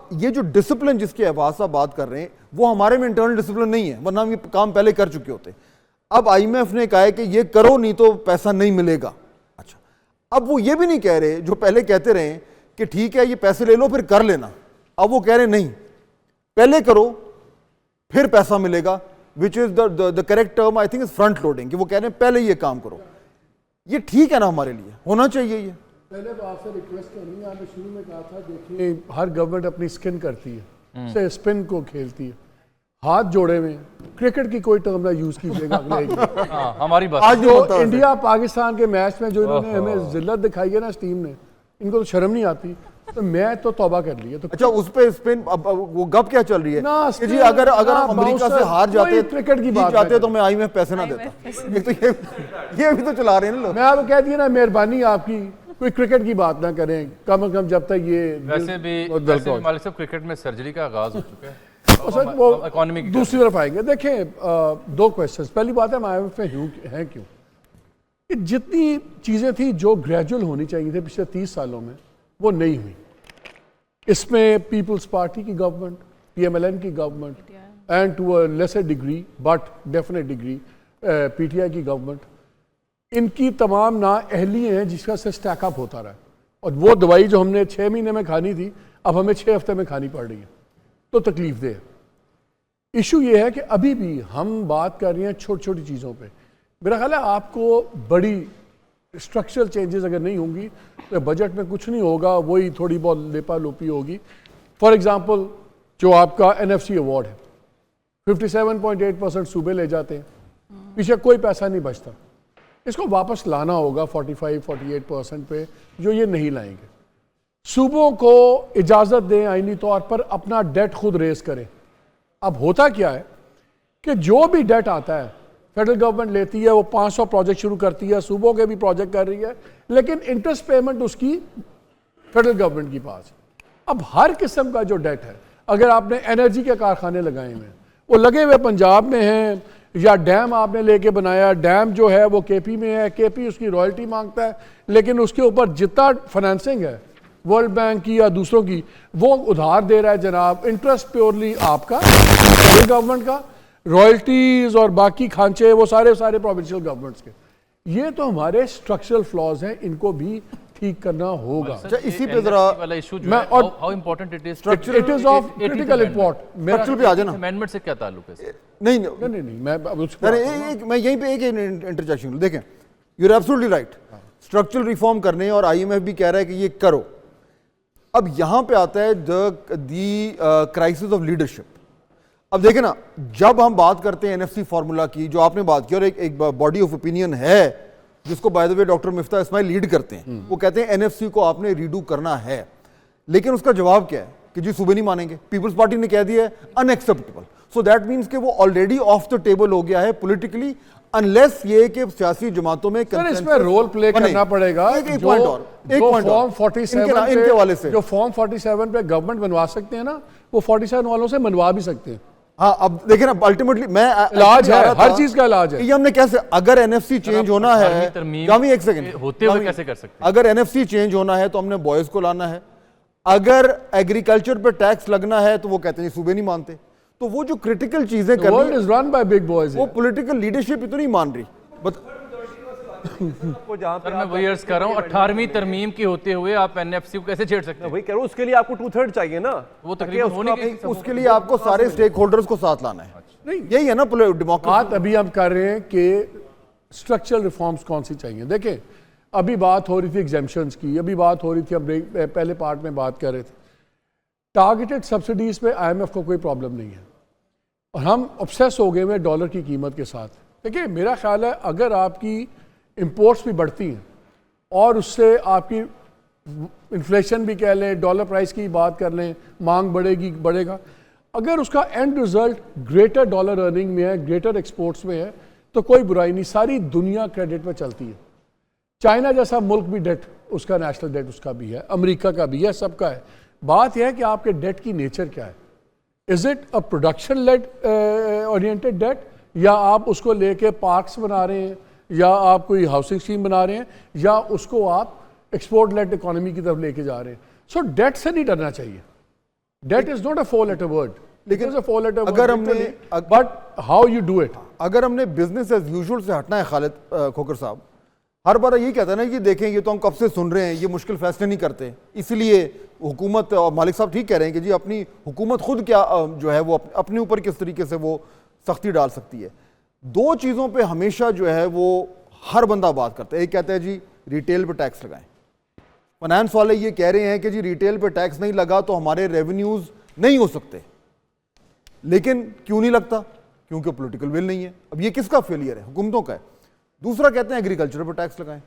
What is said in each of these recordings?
अब ये जो डिसिप्लिन जिसके आवाज से बात कर रहे हैं वो हमारे में इंटरनल डिसिप्लिन नहीं है, वरना हम ये काम पहले कर चुके होते। अब आईएमएफ ने कहा है कि ये करो नहीं तो पैसा नहीं मिलेगा। अच्छा, अब वो ये भी नहीं कह रहे जो पहले कहते रहे कि ठीक है ये पैसे ले लो फिर कर लेना, अब वो कह रहे नहीं पहले करो फिर पैसा मिलेगा, which is the correct term I think is front loading, कि वो कह रहे हैं पहले ये काम करो। ये ठीक है ना, हमारे लिए होना चाहिए ये। पहले तो आपसे रिक्वेस्ट करनी है, आपने शुरू में कहा था देखिए हर गवर्नमेंट अपनी स्किन करती है, से स्पिन को खेलती है, हाथ जोड़े में क्रिकेट की कोई टर्म ना यूज कीजिएगा अगले हमारी बात आज जो इंडिया पाकिस्तान के मैच में जो इन्होंने हमें जिल्लत दिखाई है ना इस टीम ने, इनको तो शर्म नहीं आती, तो मैं तो तौबा कर ली है। तो अच्छा उस पे स्पिन वो गप क्या चल रही है ना कि जी अगर हम अमेरिका से हार जाते क्रिकेट की बात जाते तो मैं आईएमएफ पैसे ना देता। ये तो ये भी तो चला रहे हैं ना लोग। मैं आपको कह दिया ना, मेहरबानी आपकी कोई क्रिकेट की बात ना करें कम से कम जब तक ये वैसे भी मालिक साहब क्रिकेट में सर्जरी का आगाज हो चुका है। वो इकोनॉमी की दूसरी तरफ आएंगे। देखें दो क्वेश्चंस, पहली बात है हम आईएमएफ में हैं क्यों, कि जितनी चीज़ें थी जो ग्रेजुअल होनी चाहिए थी पिछले 30 सालों में वो नहीं हुई। इसमें पीपल्स पार्टी की गवर्नमेंट, पीएमएलएन की government and to a lesser degree but definite degree PTI की गवर्नमेंट, इनकी तमाम नाअहली हैं जिसका से स्टैकअप होता रहा। और वो दवाई जो हमने 6 महीने में खानी थी अब हमें 6 हफ्ते में खानी पड़ रही है, तो तकलीफ दे। इशू ये है कि अभी भी हम बात कर रहे हैं छोटी छोटी चीज़ों पे। मेरा ख्याल है आपको बड़ी स्ट्रक्चरल चेंजेस अगर नहीं होंगी तो बजट में कुछ नहीं होगा, वही थोड़ी बहुत लेपा लोपी होगी। फॉर एग्जांपल जो आपका एनएफसी अवार्ड है 57.8% सूबे ले जाते हैं, पीछे कोई पैसा नहीं बचता, इसको वापस लाना होगा 45-48% पे, जो ये नहीं लाएंगे। सूबों को इजाज़त दें आईनी तौर पर अपना डेट खुद रेज करें। अब होता क्या है कि जो भी डेट आता है फेडरल गवर्नमेंट लेती है, वो 500 प्रोजेक्ट शुरू करती है, सूबों के भी प्रोजेक्ट कर रही है, लेकिन इंटरेस्ट पेमेंट उसकी फेडरल गवर्नमेंट के पास। अब हर किस्म का जो डेट है, अगर आपने एनर्जी के कारखाने लगाए हुए हैं वो लगे हुए पंजाब में हैं, या डैम आपने लेके बनाया, डैम जो है वो केपी में है, केपी उसकी रॉयल्टी मांगता है, लेकिन उसके ऊपर जितना फाइनेंसिंग है वर्ल्ड बैंक की या दूसरों की वो उधार दे रहा है जनाब, इंटरेस्ट प्योरली आपका फेडरल गवर्नमेंट का, रॉयल्टीज और बाकी खांचे वो सारे प्रोविंशियल गवर्नमेंट्स के। ये तो हमारे स्ट्रक्चरल फ्लॉज हैं, इनको भी ठीक करना होगा। अच्छा इसी पे जरा वाला इशू जो है how important it is, it is of critical important. Structural पे आ जाना, अमेंडमेंट से क्या ताल्लुक है? नहीं मैं यहीं पे एक इंटरजेक्शन देखें, you are absolutely right, structural reform करने और आईएमएफ भी कह रहा है कि ये करो। अब यहां पे आता है द क्राइसिस ऑफ लीडरशिप। अब देखें ना, जब हम बात करते हैं एनएफसी फार्मूला की जो आपने बात की, और एक बॉडी ऑफ ओपिनियन है जिसको by the way doctor Miftah Ismail lead करते हैं, वो कहते हैं एनएफसी को आपने रीडू करना है, लेकिन उसका जवाब क्या है कि जी सूबे नहीं मानेंगे। पीपल्स पार्टी ने कह दिया है अनएक्सेप्टेबल, सो दैट मीन्स कि वो ऑलरेडी ऑफ द टेबल हो गया है पॉलिटिकली, अनलेस ये कि सियासी जमातों में इसमें रोल प्ले करना पड़ेगा। एक पॉइंट फॉर्म 47 इनके वाले से जो फॉर्म 47 पे गवर्नमेंट बनवा सकते हैं ना, वो 47 वालों से मनवा भी सकते हैं। हाँ अब देखिए ना, अल्टीमेटली मैं इलाज है, हर चीज का इलाज है। ये हमने कैसे, अगर एनएफसी चेंज होना है, एक सेकंड होते हुए कैसे कर सकते हैं? अगर एनएफसी चेंज होना है तो हमने बॉयज को लाना है, अगर एग्रीकल्चर पे टैक्स लगना है तो वो कहते हैं सूबे नहीं मानते। तो वो जो क्रिटिकल चीजें करनी, world is run by big boys, वो पॉलिटिकल लीडरशिप इतनी मान रही। सर मैं वही अर्ज कर रहा हूँ, 18वीं तरमीम की होते हुए आप एनएफसी को कैसे छेड़ सकते हैं? वही कह रहा हूँ, उसके लिए आपको 2/3 चाहिए ना, वो तकरीबन होने के उसके लिए आपको सारे स्टेक होल्डर्स को साथ लाना है। नहीं यही है ना डेमोक्रेसी। बात अभी हम कर रहे हैं कि स्ट्रक्चरल रिफॉर्म्स कौन सी चाहिए। देखें अभी बात हो रही थी एग्जेम्पशंस की, अभी बात हो रही थी, हम पहले पार्ट में बात कर रहे थे टारगेटेड सब्सिडीज पे आईएमएफ को कोई प्रॉब्लम नहीं है, और हम ऑब्सेस हो गए हुए डॉलर की कीमत के साथ। देखिए मेरा ख्याल है अगर आपकी इंपोर्ट्स भी बढ़ती हैं और उससे आपकी इन्फ्लेशन भी कह लें, डॉलर प्राइस की बात कर लें, मांग बढ़ेगा, अगर उसका and result greater dollar earning में है, ग्रेटर एक्सपोर्ट्स में है, तो कोई बुराई नहीं। सारी दुनिया क्रेडिट पे चलती है। चाइना जैसा मुल्क भी डेट, उसका नेशनल डेट उसका भी है, अमेरिका का भी है, सबका है। बात यह है कि आपके डेट की नेचर क्या है। Is it a production led oriented debt, या आप उसको लेके पार्क्स बना रहे हैं, या आप कोई हाउसिंग स्कीम बना रहे हैं, या उसको आप एक्सपोर्ट लेड इकोनॉमी की तरफ लेके जा रहे हैं। सो डेट से नहीं डरना चाहिए। Debt is not a four letter word, लेकिन अ फोर लेटर अगर हमने but how you do it, अगर हमने बिजनेस एज यूजुअल से हटना है खालिद खोकर साहब, हर बार यही कहता है ना कि देखें ये तो हम कब से सुन रहे हैं, ये मुश्किल फैसले नहीं करते, इसलिए हुकूमत, और मालिक साहब ठीक कह रहे हैं कि जी अपनी हुकूमत खुद क्या जो है वो अपने ऊपर किस तरीके से वो सख्ती डाल सकती है। दो चीज़ों पे हमेशा जो है वो हर बंदा बात करता है। एक कहता है जी रिटेल पे टैक्स लगाएं, फाइनेंस वाले ये कह रहे हैं कि जी रिटेल पे टैक्स नहीं लगा तो हमारे रेवेन्यूज़ नहीं हो सकते, लेकिन क्यों नहीं लगता? क्योंकि पॉलिटिकल विल नहीं है। अब ये किसका फेलियर है? हुकूमतों का है। दूसरा कहते हैं एग्रीकल्चर पर टैक्स लगाएं,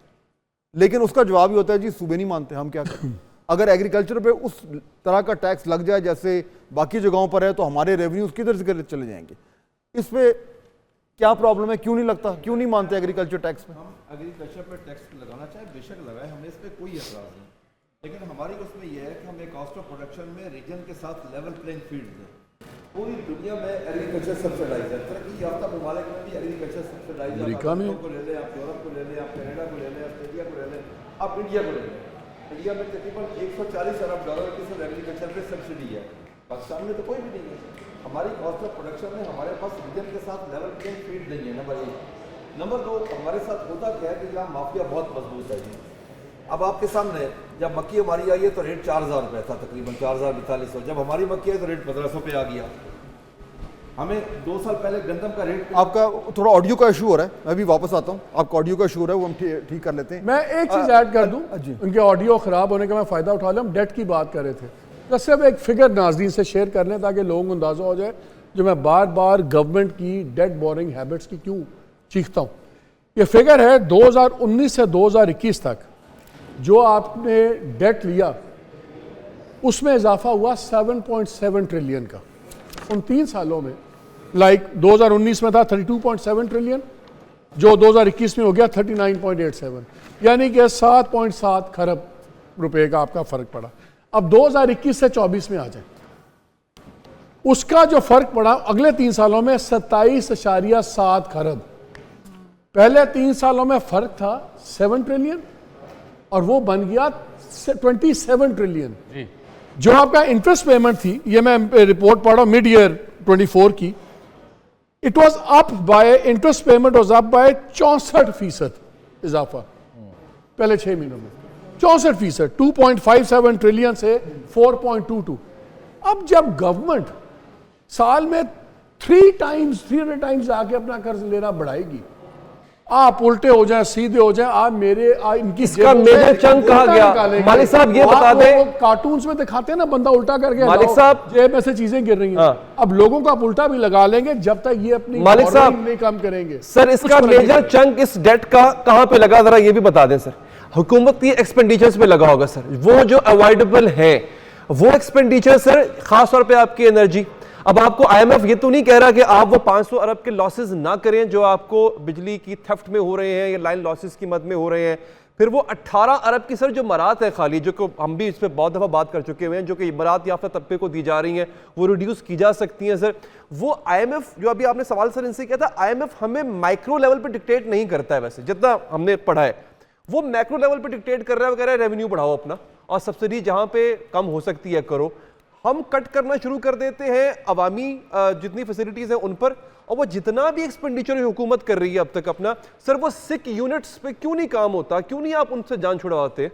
लेकिन उसका जवाब ही होता है जी सूबे नहीं मानते, हम क्या करें? अगर एग्रीकल्चर पे उस तरह का टैक्स लग जाए जैसे बाकी जगहों पर है तो हमारे रेवेन्यूज किधर से चले जाएंगे? इस पे क्या प्रॉब्लम है? क्यों नहीं लगता? क्यों नहीं मानते एग्रीकल्चर टैक्स में? हम एग्रीकल्चर पर टैक्स लगाना चाहे बेशक लगाए, हमें इस पर कोई एतराज़ नहीं, लेकिन हमारी उसमें यह है कि हमें कॉस्ट ऑफ प्रोडक्शन में रीजन के साथ लेवल प्लेइंग फील्ड दें। पूरी दुनिया में एग्रीकल्चर सब्सिडाइज है, तरक्की याफ्ता ममालिक में भी एग्रीकल्चर सब्सिडाइज है। अमेरिका में को ले लें, आप यूरोप को ले लें, आप कनाडा को ले लें, ऑस्ट्रेलिया को ले लें, आप इंडिया को ले लें। इंडिया में तकरीबन $140 अरब की सिर्फ एग्रीकल्चर पे सब्सिडी है, पाकिस्तान में तो कोई भी नहीं है। हमारी कॉस्ट ऑफ प्रोडक्शन में हमारे पास रीजन के साथ लेवल प्लेइंग फील्ड नहीं है, नंबर 1। नंबर 2, हमारे साथ होता क्या है कि यहाँ माफिया बहुत मजबूत है जी। अब आपके सामने जब मक्की हमारी आई है तो रेट 4000 रुपये था, तकरीबन 4042। जब हमारी मक्की आई तो रेट 1500 पे आ गया। हमें 2 साल पहले गंदम का रेट, आपका थोड़ा ऑडियो का इशू हो रहा है, मैं भी वापस आता हूँ। आपका ऑडियो का इशू हो रहा है, वो हम ठीक कर लेते हैं। मैं एक चीज ऐड कर दूं, जी। उनके ऑडियो खराब होने का मैं फायदा उठा लूं। हम डेट की बात कर रहे थे, बस सिर्फ एक फिगर नाज़रीन से शेयर कर लें ताकि लोगों को अंदाजा हो जाए जो मैं बार बार गवर्नमेंट की डेट बोरिंग हैबिट्स की क्यों चीखता हूँ। ये फिगर है 2019 से 2021 तक जो आपने डेट लिया उसमें इजाफा हुआ 7.7 ट्रिलियन का उन 3 सालों में। लाइक 2019 में था 32.7 ट्रिलियन, जो 2021 में हो गया 39.87, यानी कि 7.7 खरब रुपए का आपका फर्क पड़ा। अब 2021 से 24 में आ जाए, उसका जो फर्क पड़ा अगले 3 सालों में 27.7 खरब। पहले 3 सालों में फर्क था 7 ट्रिलियन और वो बन गया 27 ट्रिलियन। जो आपका इंटरेस्ट पेमेंट थी, ये मैं रिपोर्ट पढ़ रहा हूं मिड ईयर 24 की, it was up by, interest payment was up by 64% इजाफा पहले 6 महीनों में, 64%, 2.57 ट्रिलियन से 4.22। अब जब गवर्नमेंट साल में 300 टाइम्स आके अपना कर्ज लेना बढ़ाएगी, आप उल्टे हो जाए सीधे हो जाए, आप मेरे इनकी इसका मेजर चंक कहा गया। मालिक साहब ये बता दें, कार्टून्स में दिखाते हैं ना बंदा उल्टा करके, मालिक साहब जेब में से चीजें गिर रही हैं। अब लोगों को आप उल्टा भी लगा लेंगे जब तक ये अपनी मालिक साहब नहीं कम करेंगे। सर इसका मेजर चंक इस डेट का कहां पे लगा, जरा ये भी बता दें सर। हुकूमत की एक्सपेंडिचर्स पे लगा होगा सर, वो जो अवॉइडेबल है वो एक्सपेंडिचर सर, खास तौर पे आपकी एनर्जी। अब आपको आईएमएफ ये तो नहीं कह रहा कि आप वो 500 अरब के लॉसेस ना करें जो आपको बिजली की थेफ्ट में हो रहे हैं या लाइन लॉसेस की मद में हो रहे हैं। फिर वो 18 अरब की सर जो मरात है खाली, जो को हम भी इस पर बहुत दफ़ा बात कर चुके हुए हैं, जो कि मरात याफ्ता तबके को दी जा रही हैं, वो रिड्यूस की जा सकती हैं सर। वो आईएमएफ, जो अभी आपने सवाल सर इनसे किया था, आईएमएफ हमें माइक्रो लेवल पर डिक्टेट नहीं करता है, वैसे जितना हमने पढ़ा है वो मैक्रो लेवल पर डिक्टेट कर रहा है, वो कह रहा है रेवेन्यू बढ़ाओ अपना और सब्सिडी जहां पे कम हो सकती है करो। हम कट करना शुरू कर देते हैं अवामी जितनी फैसिलिटीज हैं उन पर, और वो जितना भी एक्सपेंडिचर हुकूमत कर रही है अब तक अपना, सर वो सिक यूनिट्स पे क्यों नहीं काम होता? क्यों नहीं आप उनसे जान छुड़वाते?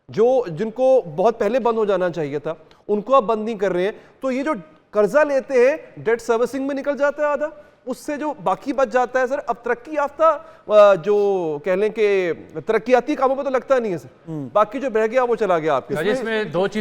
जिनको बहुत पहले बंद हो जाना चाहिए था उनको आप बंद नहीं कर रहे हैं। तो ये जो कर्जा लेते हैं डेट सर्विसिंग में निकल जाता है आधा, उससे जो बाकी बच जाता है सर। अब तरक्की याफ्ता जो कह लें कि तरक्याती कामों पर तो लगता नहीं है सर, बाकी जो बह गया वो चला गया आपके। इसमें 2 चीज